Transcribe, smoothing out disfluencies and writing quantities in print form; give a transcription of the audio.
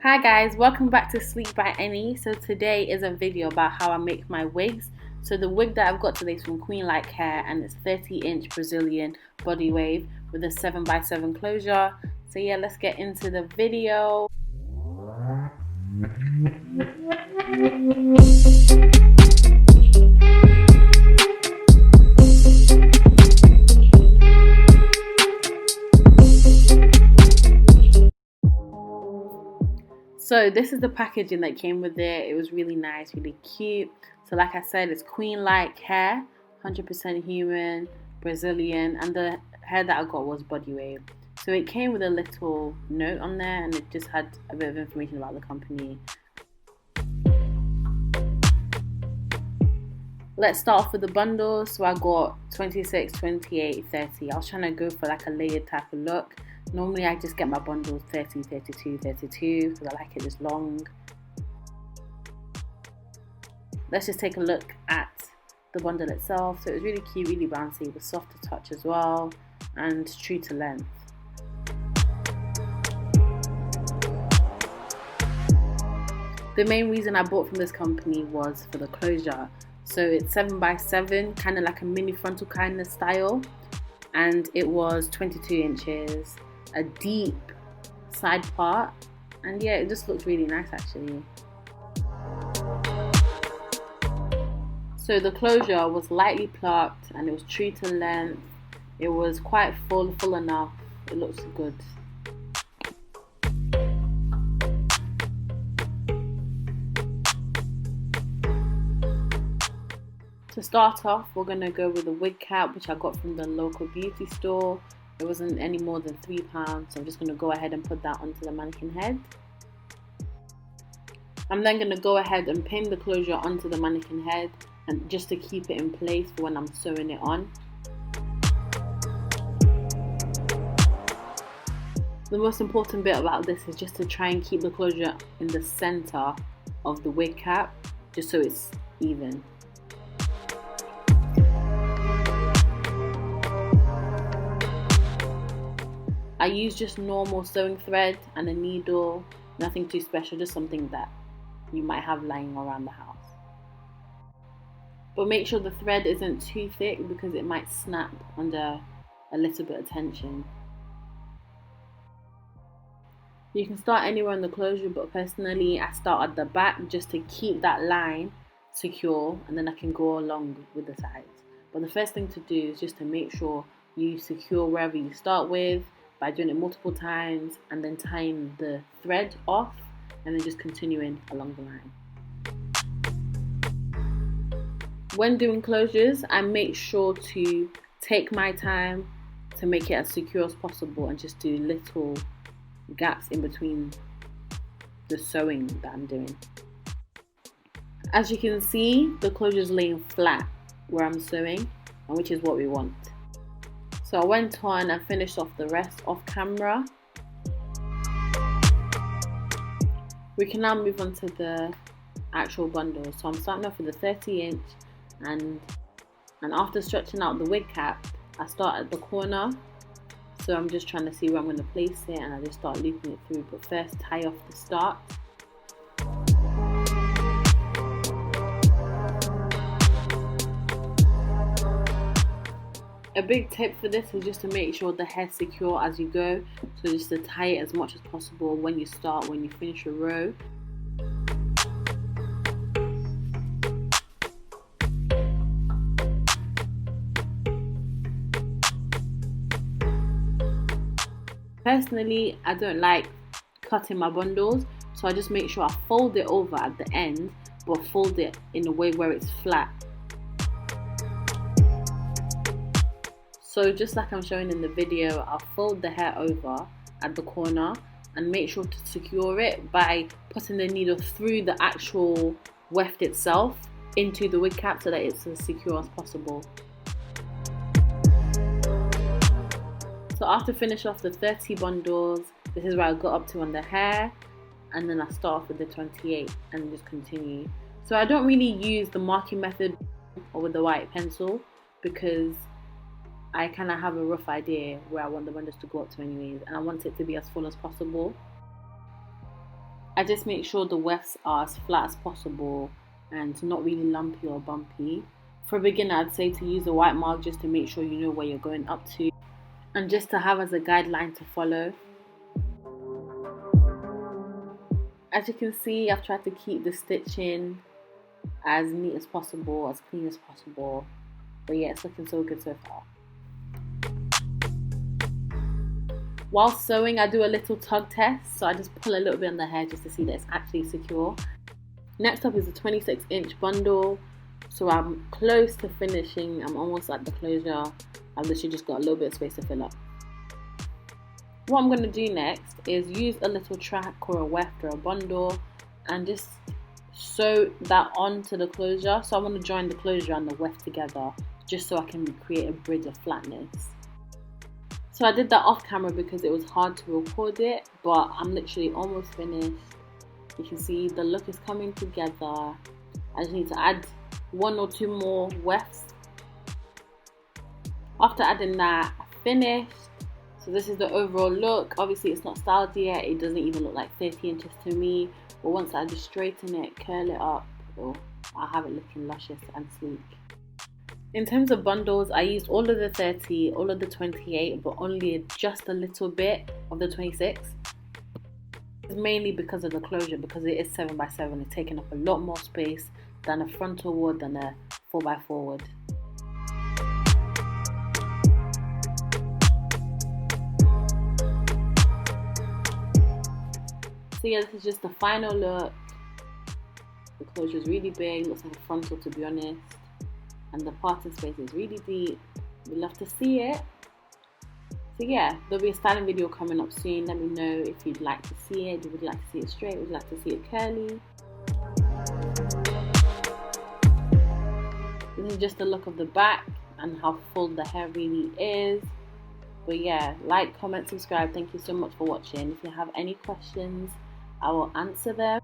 Hi guys, welcome back to Sleekedbyeni. So today is a video about how I make my wigs. So the wig that I've got today is from Queenlike hair and it's 30-inch Brazilian body wave with a 7x7 closure. So yeah, let's get into the video. So this is the packaging that came with it. It was really nice, really cute. So like I said, it's Queenlike hair, 100% human, Brazilian, and the hair that I got was body wave. So it came with a little note on there and it just had a bit of information about the company. Let's start off with the bundles. So I got 26, 28, 30. I was trying to go for like a layered type of look. Normally I just get my bundles 30, 32, 32 because I like it just long. Let's just take a look at the bundle itself. So it was really cute, really bouncy, it was soft to touch as well and true to length. The main reason I bought from this company was for the closure. So it's 7x7, kind of like a mini-frontal kind of style, and it was 22 inches, a deep side part, and yeah, it just looked really nice actually. So the closure was lightly plucked and it was true to length. It was quite full enough. It looks good. To start off, we're going to go with a wig cap, which I got from the local beauty store. It wasn't any more than £3, so I'm just going to go ahead and put that onto the mannequin head. I'm then going to go ahead and pin the closure onto the mannequin head, and just to keep it in place for when I'm sewing it on. The most important bit about this is just to try and keep the closure in the center of the wig cap, just so it's even. I use just normal sewing thread and a needle, nothing too special, just something that you might have lying around the house. But make sure the thread isn't too thick because it might snap under a little bit of tension. You can start anywhere on the closure, but personally I start at the back just to keep that line secure, and then I can go along with the sides. But the first thing to do is just to make sure you secure wherever you start with by doing it multiple times and then tying the thread off and then just continuing along the line. When doing closures, I make sure to take my time to make it as secure as possible and just do little gaps in between the sewing that I'm doing. As you can see, the closure is laying flat where I'm sewing, and which is what we want. So I went on and finished off the rest off camera. We can now move on to the actual bundle. So I'm starting off with a 30-inch, and after stretching out the wig cap, I start at the corner. So I'm just trying to see where I'm going to place it, and I just start looping it through, but first tie off the start. A big tip for this is just to make sure the hair's secure as you go, so just to tie it as much as possible when you start, when you finish your row. Personally, I don't like cutting my bundles, so I just make sure I fold it over at the end, but fold it in a way where it's flat. So just like I'm showing in the video, I'll fold the hair over at the corner and make sure to secure it by putting the needle through the actual weft itself into the wig cap so that it's as secure as possible. So after finish off the 30 bundles, this is where I got up to on the hair, and then I start off with the 28 and just continue. So I don't really use the marking method or with the white pencil because I kind of have a rough idea where I want the bundles to go up to anyways, and I want it to be as full as possible. I just make sure the wefts are as flat as possible and not really lumpy or bumpy. For a beginner, I'd say to use a white mark just to make sure you know where you're going up to and just to have as a guideline to follow. As you can see, I've tried to keep the stitching as neat as possible, as clean as possible. But yeah, it's looking so good so far. While sewing, I do a little tug test, so I just pull a little bit on the hair just to see that it's actually secure. Next up is a 26-inch bundle, so I'm close to finishing. I'm almost at the closure. I've literally just got a little bit of space to fill up. What I'm going to do next is use a little track or a weft or a bundle and just sew that onto the closure. So I want to join the closure and the weft together just so I can create a bridge of flatness. So I did that off camera because it was hard to record it, but I'm literally almost finished. You can see the look is coming together. I just need to add 1 or 2 more wefts. After adding that, I finished. So this is the overall look. Obviously it's not styled yet. It doesn't even look like 30 inches to me. But once I just straighten it, curl it up, I'll have it looking luscious and sleek. In terms of bundles, I used all of the 30, all of the 28, but only just a little bit of the 26. It's mainly because of the closure, because it is 7x7. It's taking up a lot more space than a frontal would, than a 4x4 would. So yeah, this is just the final look. The closure is really big, looks like a frontal to be honest. And the parting space is really deep. We'd love to see it. So yeah, there'll be a styling video coming up soon. Let me know if you'd like to see it. Would you like to see it straight? Would you like to see it curly? This is just the look of the back and how full the hair really is. But yeah, like, comment, subscribe. Thank you so much for watching. If you have any questions, I will answer them.